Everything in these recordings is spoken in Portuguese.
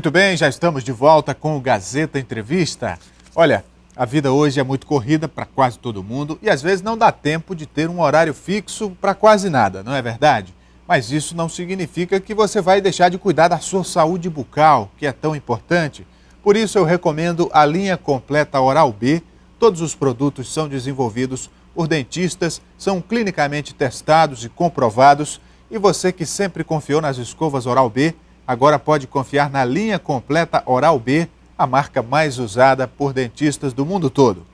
Muito bem, já estamos de volta com o Gazeta Entrevista. Olha, a vida hoje é muito corrida para quase todo mundo e às vezes não dá tempo de ter um horário fixo para quase nada, não é verdade? Mas isso não significa que você vai deixar de cuidar da sua saúde bucal, que é tão importante. Por isso eu recomendo a linha completa Oral-B. Todos os produtos são desenvolvidos por dentistas, são clinicamente testados e comprovados. E você que sempre confiou nas escovas Oral-B, agora pode confiar na linha completa Oral-B, a marca mais usada por dentistas do mundo todo.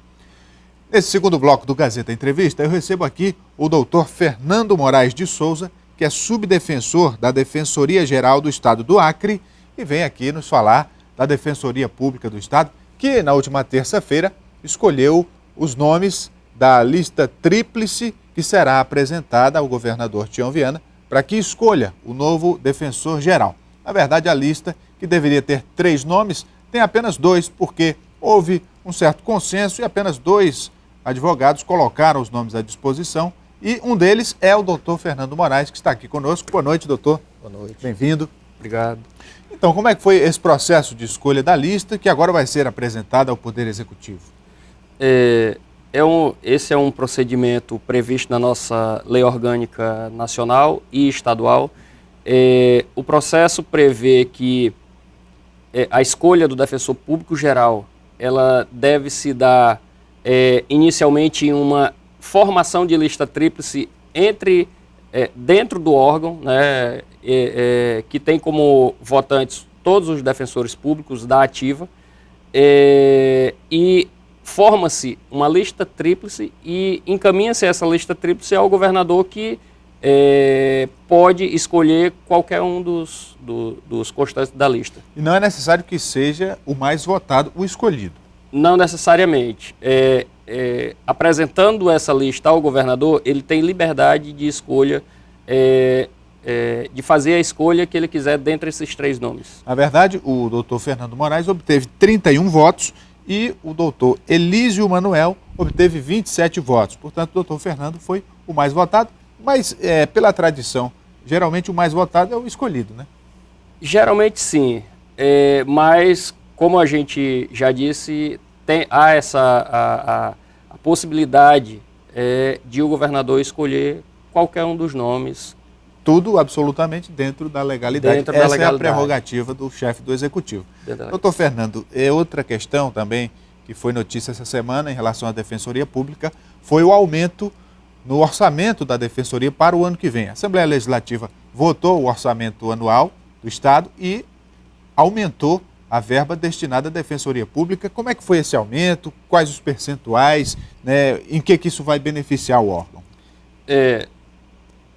Nesse segundo bloco do Gazeta Entrevista, eu recebo aqui o doutor Fernando Moraes de Souza, que é subdefensor da Defensoria Geral do Estado do Acre e vem aqui nos falar da Defensoria Pública do Estado, que na última terça-feira escolheu os nomes da lista tríplice que será apresentada ao governador Tião Viana para que escolha o novo defensor geral. Na verdade, a lista, que deveria ter 3 nomes, tem apenas 2, porque houve um certo consenso e apenas 2 advogados colocaram os nomes à disposição. E um deles é o doutor Fernando Moraes, que está aqui conosco. Boa noite, doutor. Boa noite. Bem-vindo. Obrigado. Então, como é que foi esse processo de escolha da lista que agora vai ser apresentada ao Poder Executivo? Esse é um procedimento previsto na nossa Lei Orgânica Nacional e Estadual. O processo prevê que a escolha do defensor público geral, ela deve se dar inicialmente em uma formação de lista tríplice dentro do órgão, né, que tem como votantes todos os defensores públicos da ativa, e forma-se uma lista tríplice e encaminha-se essa lista tríplice ao governador, que pode escolher qualquer um dos constantes da lista. E não é necessário que seja o mais votado, o escolhido? Não necessariamente. Apresentando essa lista ao governador, ele tem liberdade de escolha, de fazer a escolha que ele quiser dentre esses 3 nomes. Na verdade, o doutor Fernando Moraes obteve 31 votos e o doutor Elísio Manuel obteve 27 votos. Portanto, o doutor Fernando foi o mais votado, mas pela tradição, geralmente o mais votado é o escolhido, né? Geralmente sim, mas como a gente já disse, há a possibilidade de o governador escolher qualquer um dos nomes. Tudo absolutamente dentro da legalidade. Essa é a prerrogativa do chefe do Executivo. Doutor Fernando, outra questão também que foi notícia essa semana em relação à Defensoria Pública foi o aumento no orçamento da Defensoria para o ano que vem. A Assembleia Legislativa votou o orçamento anual do Estado e aumentou a verba destinada à Defensoria Pública. Como é que foi esse aumento? Quais os percentuais? Né? Em que isso vai beneficiar o órgão?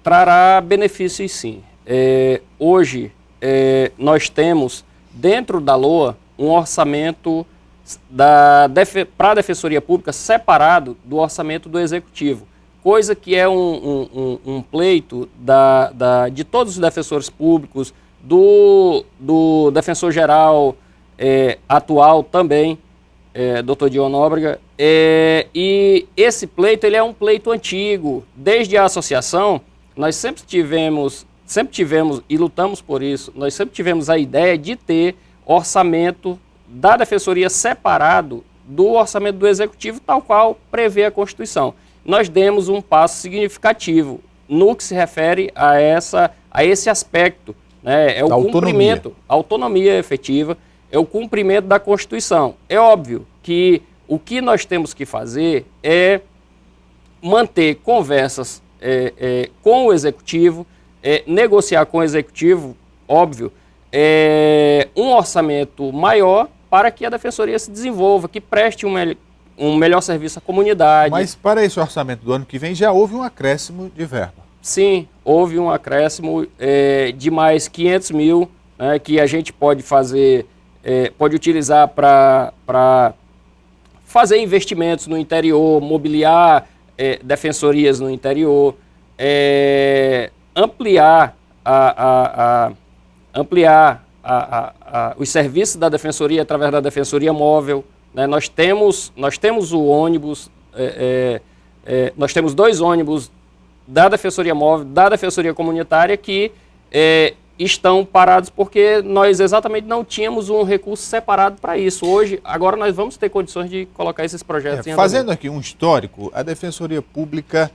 Trará benefícios sim. Hoje, nós temos, dentro da LOA, um orçamento para a Defensoria Pública separado do orçamento do Executivo, coisa que é um pleito de todos os defensores públicos, do defensor geral atual também, Dr. Dion Nóbrega, e esse pleito ele é um pleito antigo. Desde a associação, nós sempre tivemos e lutamos por isso, nós sempre tivemos a ideia de ter orçamento da Defensoria separado do orçamento do Executivo, tal qual prevê a Constituição. Nós demos um passo significativo no que se refere a esse aspecto, né? É o cumprimento, autonomia efetiva, é o cumprimento da Constituição. É óbvio que o que nós temos que fazer é manter conversas com o Executivo, negociar com o Executivo, óbvio, um orçamento maior para que a Defensoria se desenvolva, que preste um melhor serviço à comunidade. Mas para esse orçamento do ano que vem já houve um acréscimo de verba? Sim, houve um acréscimo de mais 500 mil, né, que a gente pode pode utilizar para fazer investimentos no interior, mobiliar defensorias no interior, ampliar os serviços da Defensoria através da Defensoria Móvel. Né? Nós temos o ônibus, nós temos 2 ônibus da Defensoria Móvel, da Defensoria Comunitária, que estão parados porque nós exatamente não tínhamos um recurso separado para isso. Hoje, agora nós vamos ter condições de colocar esses projetos em andamento. Fazendo aqui um histórico, a Defensoria Pública,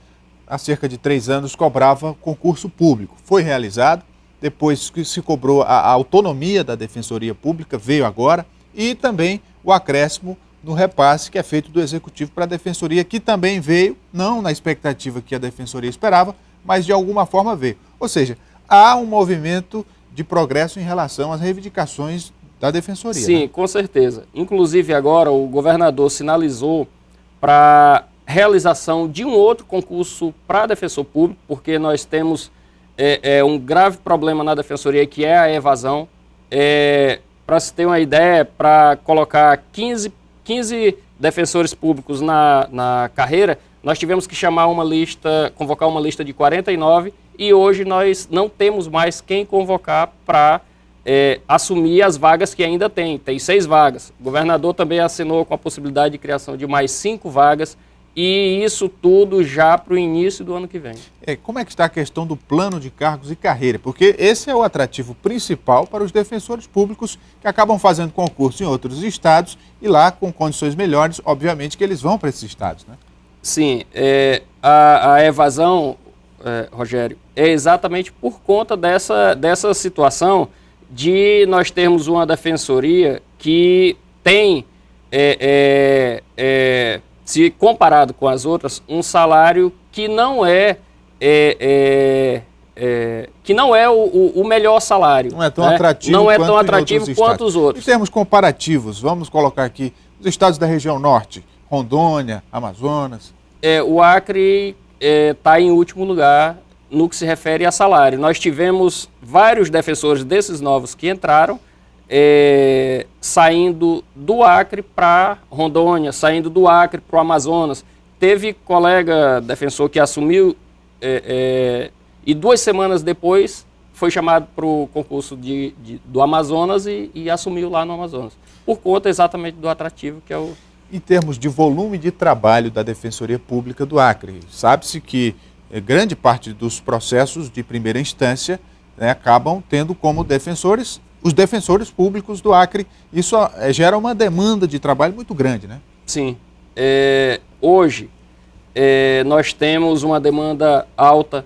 há cerca de 3 anos, cobrava concurso público. Foi realizado, depois que se cobrou a autonomia da Defensoria Pública, veio agora, e também o acréscimo no repasse que é feito do Executivo para a Defensoria, que também veio, não na expectativa que a Defensoria esperava, mas de alguma forma veio. Ou seja, há um movimento de progresso em relação às reivindicações da Defensoria. Sim, né? Com certeza. Inclusive agora o governador sinalizou para realização de um outro concurso para defensor público, porque nós temos um grave problema na Defensoria, que é a evasão. Para se ter uma ideia, para colocar 15 defensores públicos na carreira, nós tivemos que convocar uma lista de 49, e hoje nós não temos mais quem convocar para assumir as vagas que ainda tem. Tem 6 vagas. O governador também assinou com a possibilidade de criação de mais 5 vagas, e isso tudo já para o início do ano que vem. Como é que está a questão do plano de cargos e carreira? Porque esse é o atrativo principal para os defensores públicos que acabam fazendo concurso em outros estados e lá, com condições melhores, obviamente que eles vão para esses estados, né? Sim, a evasão, Rogério, é exatamente por conta dessa situação de nós termos uma defensoria que tem, se comparado com as outras, um salário que não é o melhor salário. Não é tão atrativo, não é tão atrativo quanto os outros. Em termos comparativos, vamos colocar aqui os estados da região norte, Rondônia, Amazonas. O Acre está em último lugar no que se refere a salário. Nós tivemos vários defensores desses novos que entraram, saindo do Acre para Rondônia, saindo do Acre para o Amazonas. Teve colega defensor que assumiu e 2 semanas depois foi chamado para o concurso do Amazonas e assumiu lá no Amazonas, por conta exatamente do atrativo que é o... Em termos de volume de trabalho da Defensoria Pública do Acre, sabe-se que grande parte dos processos de primeira instância, né, acabam tendo como defensores os defensores públicos do Acre. Isso gera uma demanda de trabalho muito grande, né? Sim. Hoje, nós temos uma demanda alta,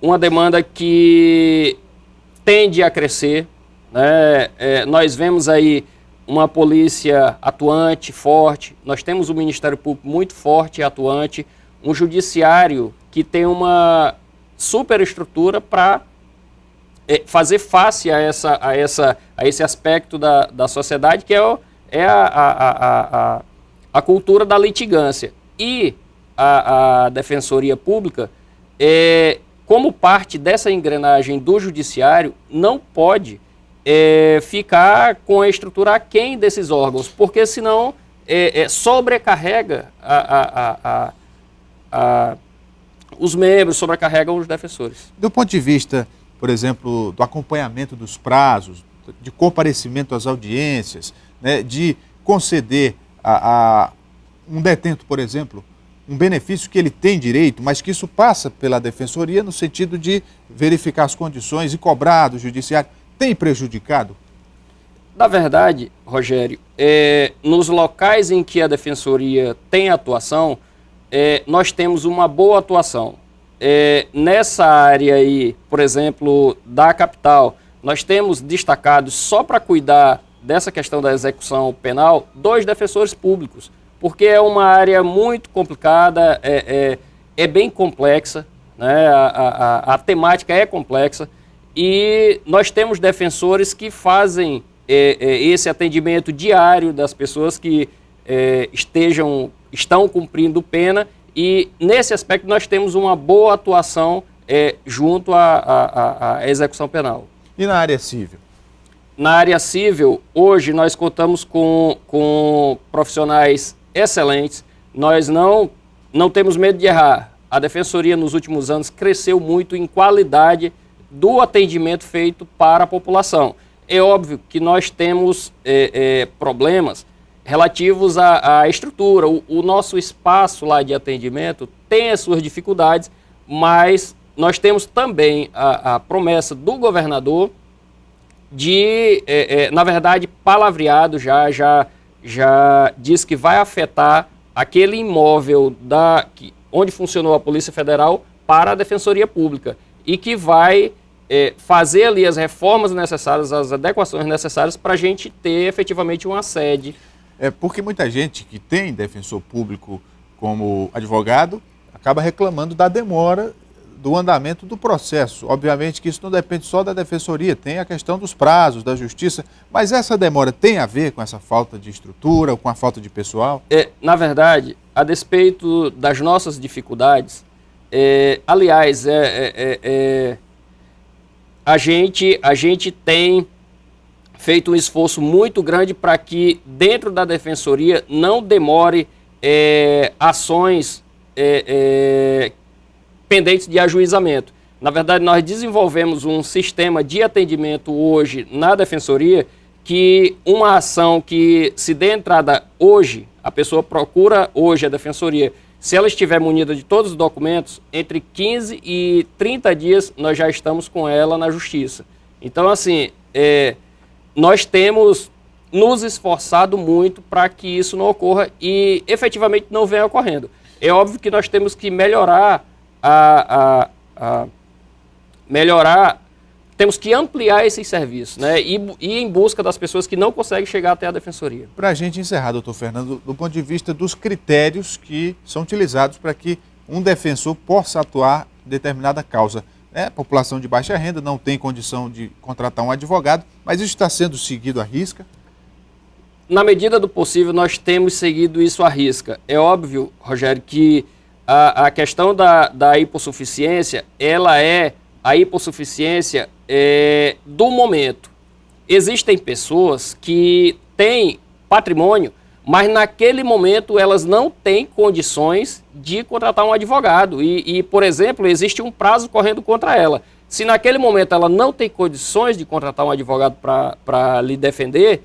uma demanda que tende a crescer, né? Nós vemos aí uma polícia atuante, forte, nós temos um Ministério Público muito forte e atuante, um judiciário que tem uma superestrutura para fazer face a esse aspecto da sociedade, que é a cultura da litigância. E a Defensoria Pública, como parte dessa engrenagem do judiciário, não pode ficar com a estrutura aquém desses órgãos, porque senão sobrecarrega os membros, sobrecarregam os defensores. Do ponto de vista, por exemplo, do acompanhamento dos prazos, de comparecimento às audiências, né, de conceder a um detento, por exemplo, um benefício que ele tem direito, mas que isso passa pela Defensoria no sentido de verificar as condições e cobrar do judiciário, tem prejudicado? Na verdade, Rogério, nos locais em que a Defensoria tem atuação, nós temos uma boa atuação. Nessa área aí, por exemplo, da capital, nós temos destacados só para cuidar dessa questão da execução penal 2 defensores públicos, porque é uma área muito complicada, é bem complexa, né? A temática é complexa, e nós temos defensores que fazem esse atendimento diário das pessoas que estão cumprindo pena, e nesse aspecto nós temos uma boa atuação junto à execução penal. E na área civil? Na área civil, hoje nós contamos com profissionais excelentes, nós não temos medo de errar. A Defensoria nos últimos anos cresceu muito em qualidade do atendimento feito para a população. É óbvio que nós temos problemas relativos à estrutura. O nosso espaço lá de atendimento tem as suas dificuldades, mas nós temos também a promessa do governador de, na verdade, palavreado já diz que vai afetar aquele imóvel onde funcionou a Polícia Federal para a Defensoria Pública e que vai fazer ali as reformas necessárias, as adequações necessárias para a gente ter efetivamente uma sede. Porque muita gente que tem defensor público como advogado acaba reclamando da demora do andamento do processo. Obviamente que isso não depende só da Defensoria, tem a questão dos prazos, da Justiça, mas essa demora tem a ver com essa falta de estrutura ou com a falta de pessoal? Na verdade, a despeito das nossas dificuldades, aliás, a gente tem feito um esforço muito grande para que dentro da Defensoria não demore ações pendentes de ajuizamento. Na verdade, nós desenvolvemos um sistema de atendimento hoje na Defensoria que uma ação que se dê entrada hoje, a pessoa procura hoje a Defensoria, se ela estiver munida de todos os documentos, entre 15 e 30 dias nós já estamos com ela na Justiça. Então, assim, nós temos nos esforçado muito para que isso não ocorra e efetivamente não venha ocorrendo. É óbvio que nós temos que melhorar temos que ampliar esses serviços, né? E ir em busca das pessoas que não conseguem chegar até a Defensoria. Para a gente encerrar, doutor Fernando, do ponto de vista dos critérios que são utilizados para que um defensor possa atuar em determinada causa. A população de baixa renda não tem condição de contratar um advogado, mas isso está sendo seguido à risca? Na medida do possível, nós temos seguido isso à risca. É óbvio, Rogério, que a questão da hipossuficiência, ela é a hipossuficiência do momento. Existem pessoas que têm patrimônio, mas naquele momento elas não têm condições de contratar um advogado. E, por exemplo, existe um prazo correndo contra ela. Se naquele momento ela não tem condições de contratar um advogado para lhe defender,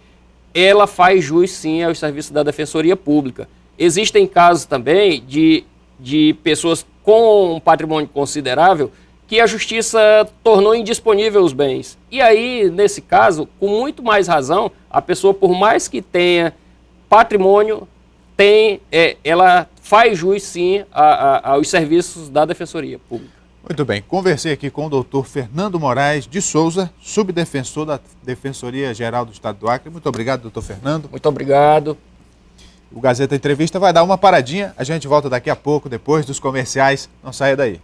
ela faz jus sim aos serviços da Defensoria Pública. Existem casos também de pessoas com um patrimônio considerável que a Justiça tornou indisponível os bens. E aí, nesse caso, com muito mais razão, a pessoa, por mais que tenha patrimônio, ela faz jus sim aos serviços da Defensoria Pública. Muito bem, conversei aqui com o doutor Fernando Moraes de Souza, subdefensor da Defensoria Geral do Estado do Acre. Muito obrigado, doutor Fernando. Muito obrigado. O Gazeta Entrevista vai dar uma paradinha, a gente volta daqui a pouco, depois dos comerciais. Não saia daí.